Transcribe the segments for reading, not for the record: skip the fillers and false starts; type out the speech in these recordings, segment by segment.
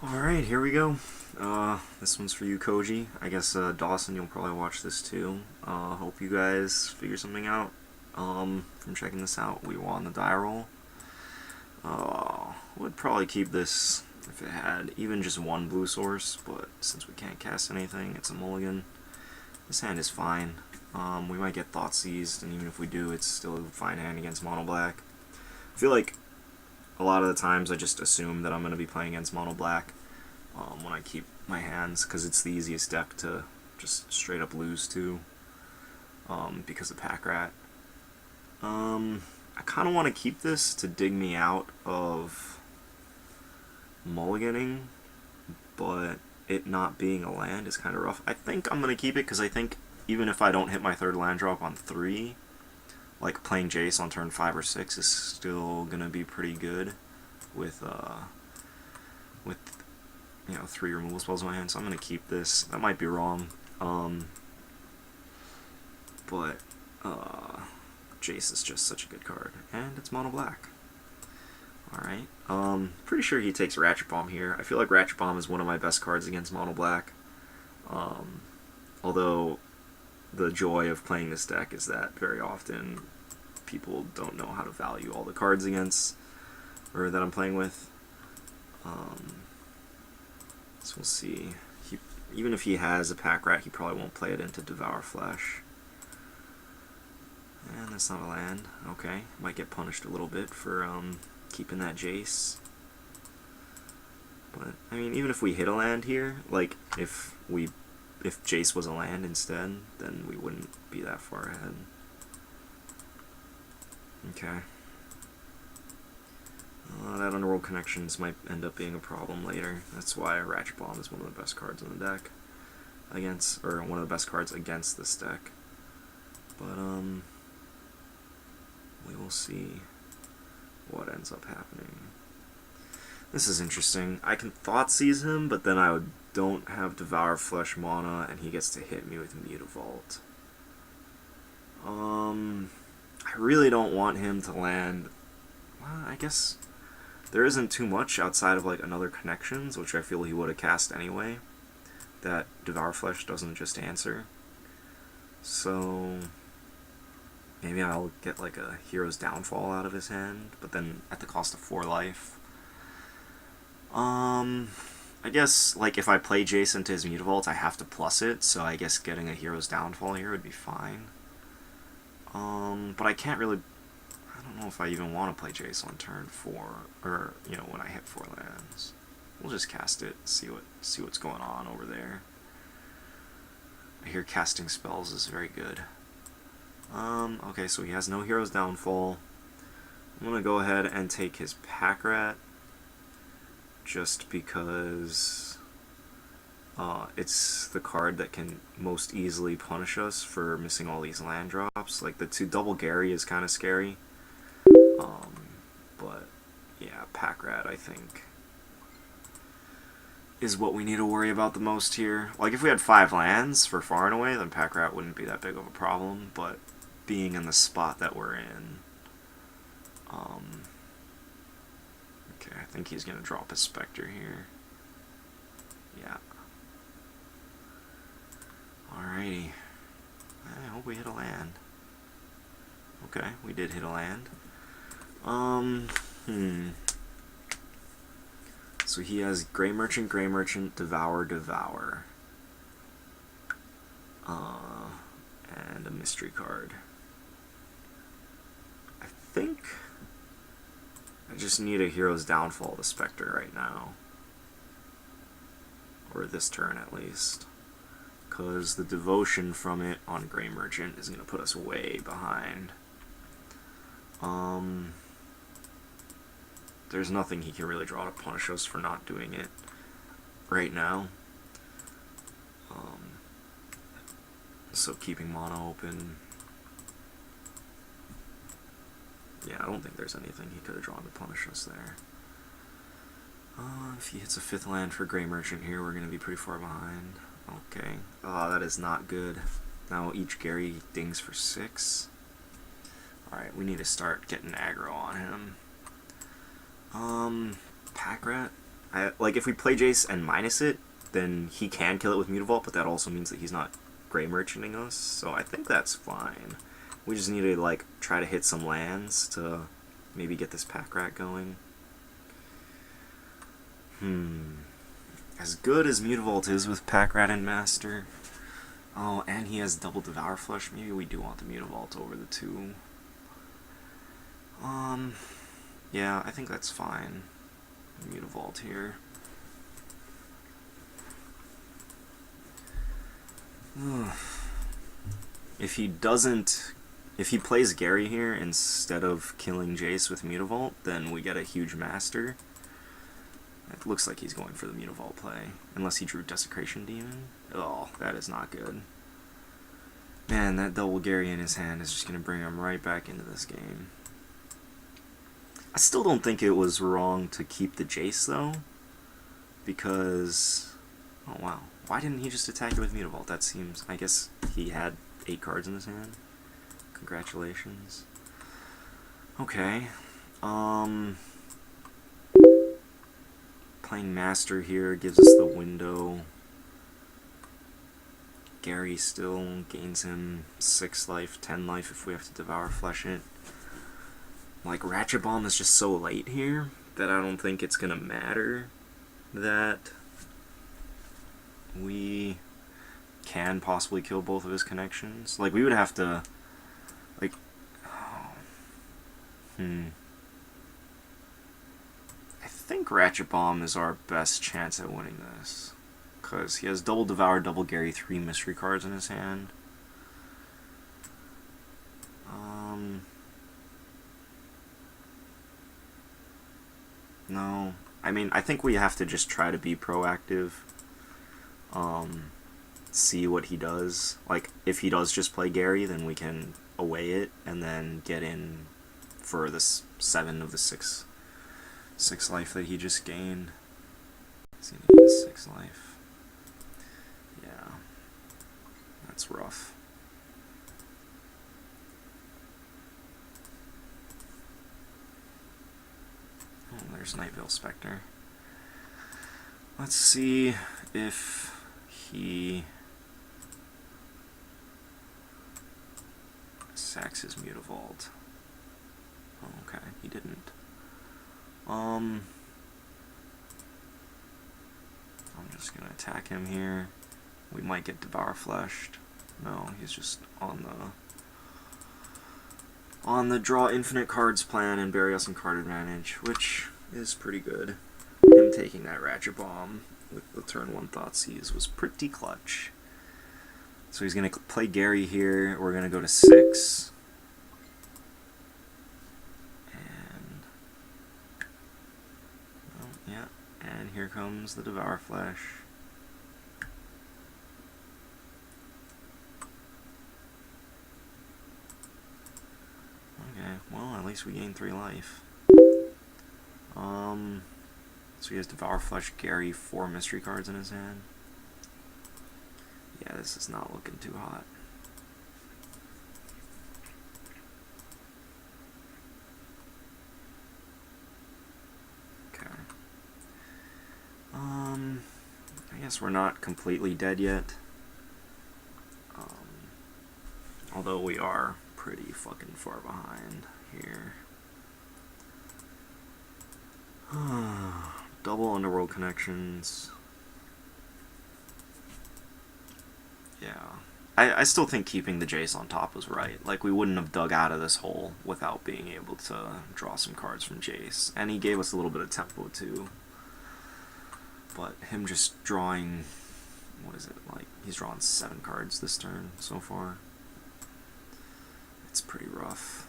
Alright, here we go. This one's for you, Kouji. I guess, Dawson, you'll probably watch this too. Hope you guys figure something out, from checking this out. We won the die roll. Would probably keep this if it had even just one blue source, but since we can't cast anything, it's a mulligan. This hand is fine. We might get Thought Seized, and even if we do, it's still a fine hand against mono black. I feel like a lot of the times I just assume that I'm going to be playing against mono black when I keep my hands, because it's the easiest deck to just straight up lose to, because of Pack Rat. I kind of want to keep this to dig me out of mulliganing, but it not being a land is kind of rough. I think I'm going to keep it because I think even if I don't hit my third land drop on 3, like playing Jace on turn 5 or 6 is still gonna be pretty good with you know, 3 removal spells in my hand. So I'm gonna keep this. That might be wrong, but Jace is just such a good card, and it's mono black. All right, pretty sure he takes Ratchet Bomb here. I feel like Ratchet Bomb is one of my best cards against mono black. Although the joy of playing this deck is that very often people don't know how to value all the cards against, or that I'm playing with. So we'll see. Even if he has a Pack Rat, he probably won't play it into Devour Flesh. And that's not a land. Okay, might get punished a little bit for keeping that Jace. But I mean, even if we hit a land here, like if Jace was a land instead, then we wouldn't be that far ahead. Okay. That Underworld Connections might end up being a problem later. That's why Ratchet Bomb is one of the best cards in the deck against, or one of the best cards against this deck. But we will see what ends up happening. This is interesting. I can Thought Seize him, but then I don't have Devour Flesh mana, and he gets to hit me with Mutavault. I really don't want him to land. Well, I guess there isn't too much outside of like another Connections, which I feel he would have cast anyway, that Devour Flesh doesn't just answer. So maybe I'll get like a Hero's Downfall out of his hand, but then at the cost of 4 life. I guess, like, if I play Jason to his Mutavault, I have to plus it, so I guess getting a Hero's Downfall here would be fine. But I can't really... I don't know if I even want to play Jace on turn 4, or, you know, when I hit 4 lands. We'll just cast it, see what's going on over there. I hear casting spells is very good. Okay, so he has no Hero's Downfall. I'm gonna go ahead and take his Pack Rat, just because it's the card that can most easily punish us for missing all these land drops. Like, the 2 double Gary is kind of scary, but yeah, Pack Rat I think is what we need to worry about the most here. Like, if we had 5 lands for Far and Away, then Pack Rat wouldn't be that big of a problem, but being in the spot that we're in, okay, I think he's gonna drop a Spectre here. Yeah. Alrighty. I hope we hit a land. Okay, we did hit a land. So he has Grey Merchant, Devour, Devour. And a mystery card. I think I just need a Hero's Downfall to Spectre right now. Or this turn at least. Because the Devotion from it on Grey Merchant is going to put us way behind. There's nothing he can really draw to punish us for not doing it right now. So keeping mana open. Yeah, I don't think there's anything he could have drawn to punish us there. If he hits a 5th land for Grey Merchant here, we're going to be pretty far behind. Okay. That is not good. Now each Gary dings for 6. Alright, we need to start getting aggro on him. Pack Rat Like, if we play Jace and minus it, then he can kill it with Mutavault, but that also means that he's not Grey Merchanting us, so I think that's fine. We just need to, like, try to hit some lands to maybe get this pack rat going. As good as Mutavault is with pack rat and Master... Oh, and he has double Devour Flesh. Maybe we do want the Mutavault over the 2. Yeah, I think that's fine. Mutavault here. If he plays Gary here instead of killing Jace with Mutavault, then we get a huge Master. It looks like he's going for the Mutavault play, unless he drew Desecration Demon. Oh, that is not good. Man, that double Gary in his hand is just going to bring him right back into this game. I still don't think it was wrong to keep the Jace, though, because... Oh, wow. Why didn't he just attack it with Mutavault? That seems... I guess he had 8 cards in his hand. Congratulations. Okay. Playing Master here gives us the window. Gary still gains him 6 life, 10 life if we have to Devour Flesh it. Like, Ratchet Bomb is just so late here that I don't think it's gonna matter that we can possibly kill both of his connections. Like, we would have to, like, I think Ratchet Bomb is our best chance at winning this, because he has double Devour, double Gary, 3 mystery cards in his hand. No, I mean, I think we have to just try to be proactive. See what he does. Like, if he does just play Gary, then we can away it and then get in for this 7 of the 6 life that he just gained. He's gonna gain 6 life. Yeah, that's rough. Oh, there's Nightveil Spectre. Let's see if he sacks his Mutavault. Oh, okay, he didn't. I'm just gonna attack him here. We might get Devour Fleshed. No, he's just on the draw infinite cards plan and bury us in card advantage, which is pretty good. Him taking that Ratchet Bomb with the turn 1 Thoughtseize was pretty clutch. So he's going to play Gary here. We're going to go to 6. And... oh, yeah. And here comes the Devour Flesh. Okay, well, at least we gained 3 life. So he has Devour Flesh, Gary, 4 mystery cards in his hand. Yeah, this is not looking too hot. Okay. I guess we're not completely dead yet. Although we are pretty fucking far behind here. Double Underworld Connections. Yeah. I still think keeping the Jace on top was right. Like, we wouldn't have dug out of this hole without being able to draw some cards from Jace. And he gave us a little bit of tempo, too. But him just drawing... what is it? Like, he's drawn 7 cards this turn so far. It's pretty rough.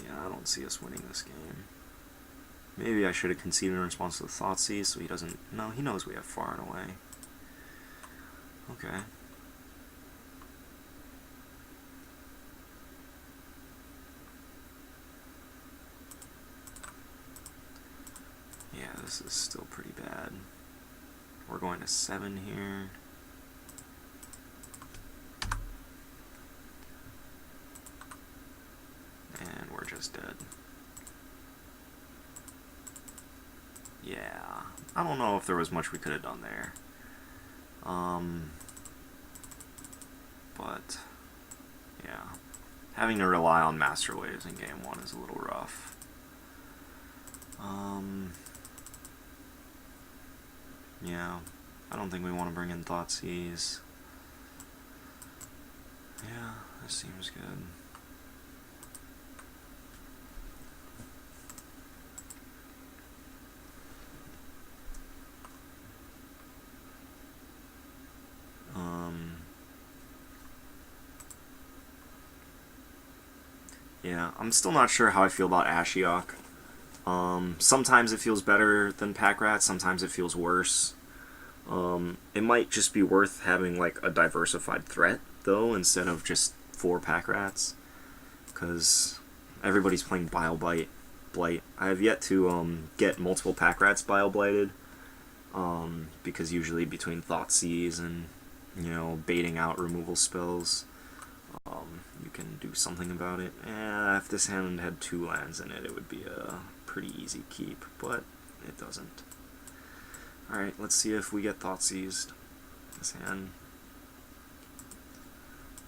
Yeah, I don't see us winning this game. Maybe I should have conceded in response to the Thoughtseize so he doesn't... no, he knows we have Far and Away. Okay. Yeah, this is still pretty bad. We're going to 7 here. just dead. Yeah, I don't know if there was much we could have done there. But yeah, having to rely on Master Waves in game 1 is a little rough. Yeah, I don't think we want to bring in Thoughtseize. Yeah, this seems good. Yeah, I'm still not sure how I feel about Ashiok. Sometimes it feels better than Pack Rat, sometimes it feels worse. It might just be worth having like a diversified threat though, instead of just 4 Pack Rats, because everybody's playing Bile Blight. I have yet to get multiple Pack Rats Bile Blighted, because usually between Thoughtseize and baiting out removal spells, you can do something about it. If this hand had 2 lands in it, it would be a pretty easy keep, but it doesn't. Alright, let's see if we get Thoughtseized this hand.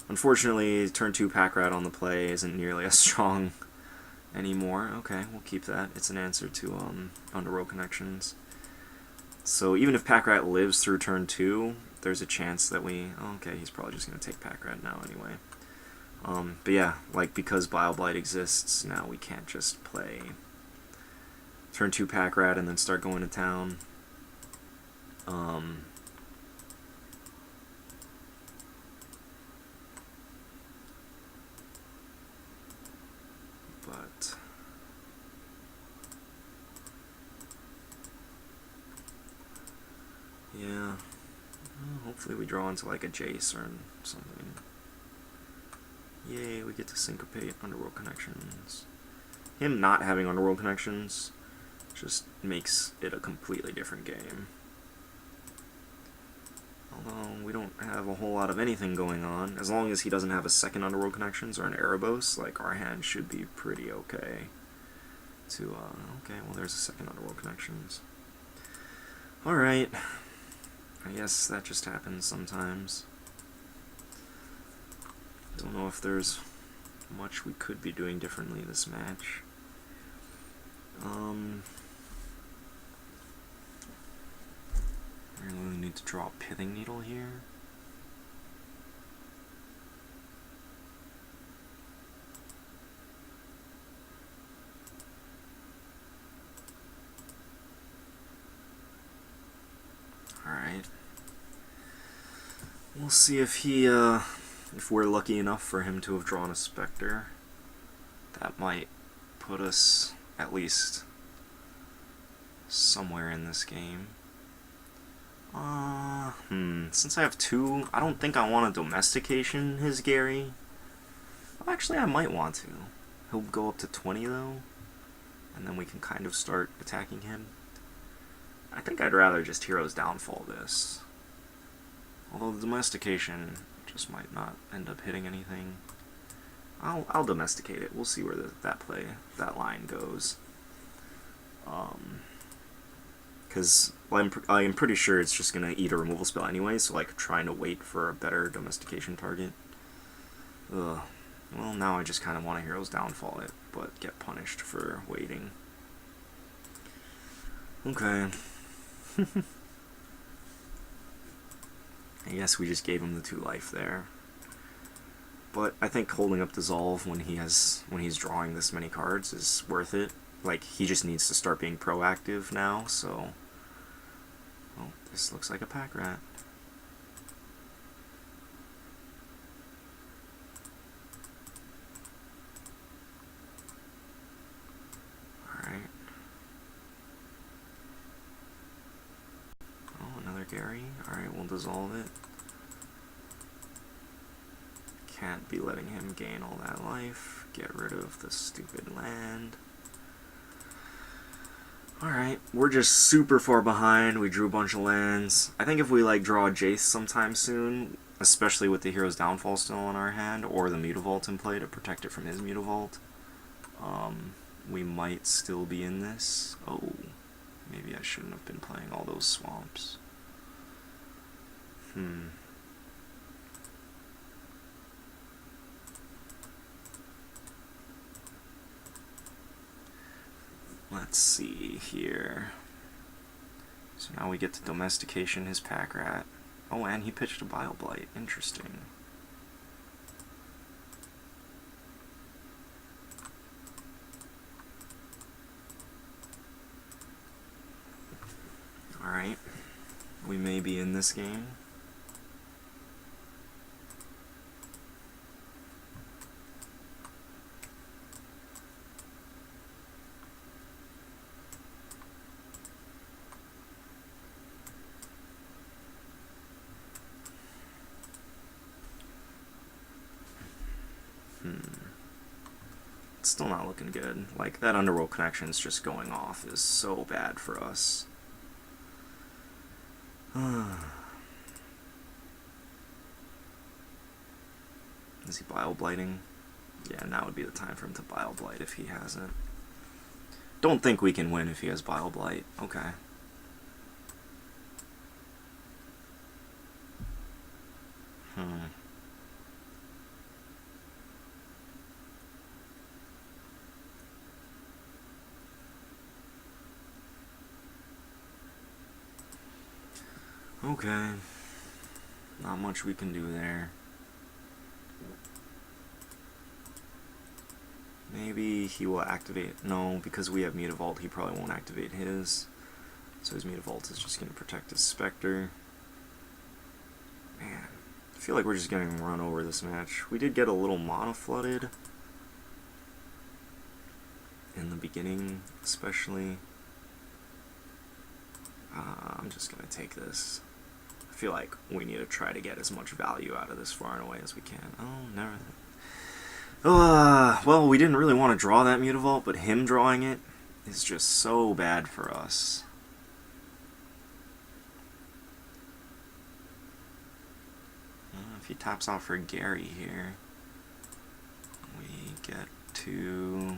Unfortunately, turn 2 Pack Rat on the play isn't nearly as strong anymore. Okay, we'll keep that. It's an answer to Underworld Connections. So even if Pack Rat lives through turn 2, there's a chance that we... Oh, okay, he's probably just going to take Pack Rat now anyway. But yeah, like, because Bile Blight exists, now we can't just play turn 2 Pack Rat and then start going to town. But yeah, hopefully we draw into like a Jace or something. Yay, we get to syncopate Underworld Connections. Him not having Underworld Connections just makes it a completely different game. Although we don't have a whole lot of anything going on, as long as he doesn't have a second Underworld Connections or an Erebos, like, our hand should be pretty okay. Okay, well there's a second Underworld Connections. Alright, I guess that just happens sometimes. Don't know if there's much we could be doing differently this match. I really need to draw a Pithing Needle here. Alright. We'll see if if we're lucky enough for him to have drawn a Spectre. That might put us at least somewhere in this game. Since I have 2, I don't think I want to Domestication his Gary. Well, actually, I might want to. He'll go up to 20 though, and then we can kind of start attacking him. I think I'd rather just Hero's Downfall this. Although the Domestication just might not end up hitting anything. I'll Domesticate it. We'll see where that line goes. Because I'm pretty sure it's just gonna eat a removal spell anyway, so like trying to wait for a better Domestication target. Ugh. Well, now I just kind of want to Hero's Downfall it, but get punished for waiting. Okay. I guess we just gave him the 2 life there. But I think holding up Dissolve when he's drawing this many cards is worth it. Like, he just needs to start being proactive now, so... Well, this looks like a Pack Rat. Alright. Oh, another Gary. Alright, we'll dissolve it. Can't be letting him gain all that life. Get rid of the stupid land. Alright, we're just super far behind. We drew a bunch of lands. I think if we like draw a Jace sometime soon, especially with the Hero's Downfall still in our hand, or the Mutavault in play to protect it from his Mutavault, We might still be in this. Oh, maybe I shouldn't have been playing all those swamps. Let's see here. So now we get to domestication his pack rat. Oh, and he pitched a Bile Blight. Interesting. Alright. We may be in this game. It's still not looking good. Like, that Underworld connection's just going off is so bad for us. Is he Bile Blighting? Yeah, now would be the time for him to Bile Blight if he hasn't. Don't think we can win if he has Bile Blight. Okay. Okay. Not much we can do there. Maybe he will activate... No, because we have Mutavault, he probably won't activate his. So his Mutavault is just going to protect his Spectre. Man, I feel like we're just getting run over this match. We did get a little mana flooded in the beginning, especially. I'm just going to take this. I feel like we need to try to get as much value out of this far and away as we can. Oh, never. Well, we didn't really want to draw that Mutavault, but him drawing it is just so bad for us. If he taps out for Gary here, we get to...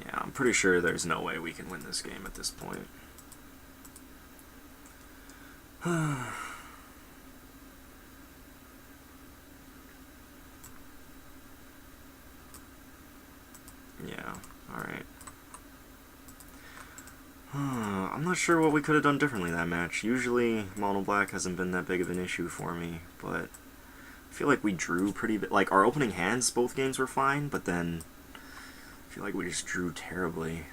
Yeah, I'm pretty sure there's no way we can win this game at this point. Yeah, alright. I'm not sure what we could have done differently that match. Usually, mono black hasn't been that big of an issue for me, but I feel like we drew pretty bit. Like, our opening hands, both games were fine, but then I feel like we just drew terribly.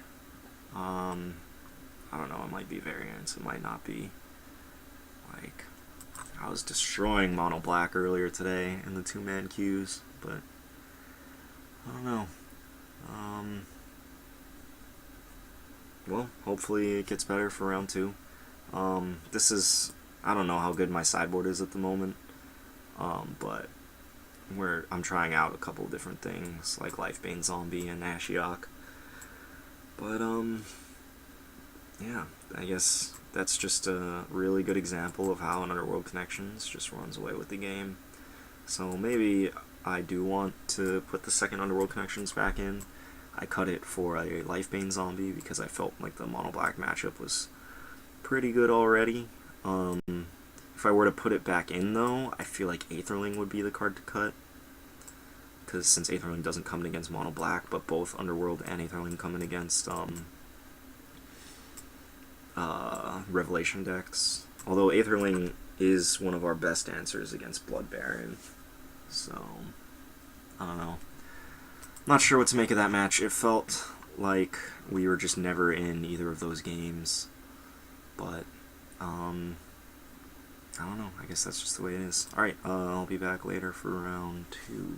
I don't know, it might be variance, it might not be. Like, I was destroying mono black earlier today in the two-man queues, but I don't know. Well, hopefully it gets better for round 2. This is... I don't know how good my sideboard is at the moment, but I'm trying out a couple different things, like Lifebane Zombie and Ashiok. But, yeah, I guess that's just a really good example of how an Underworld Connections just runs away with the game. So maybe I do want to put the second Underworld Connections back in. I cut it for a Lifebane Zombie because I felt like the mono-black matchup was pretty good already. If I were to put it back in, though, I feel like Aetherling would be the card to cut. Because since Aetherling doesn't come in against mono-black, but both Underworld and Aetherling come in against Revelation decks. Although Aetherling is one of our best answers against Blood Baron. So, I don't know. Not sure what to make of that match. It felt like we were just never in either of those games. But, I don't know. I guess that's just the way it is. Alright, I'll be back later for round 2.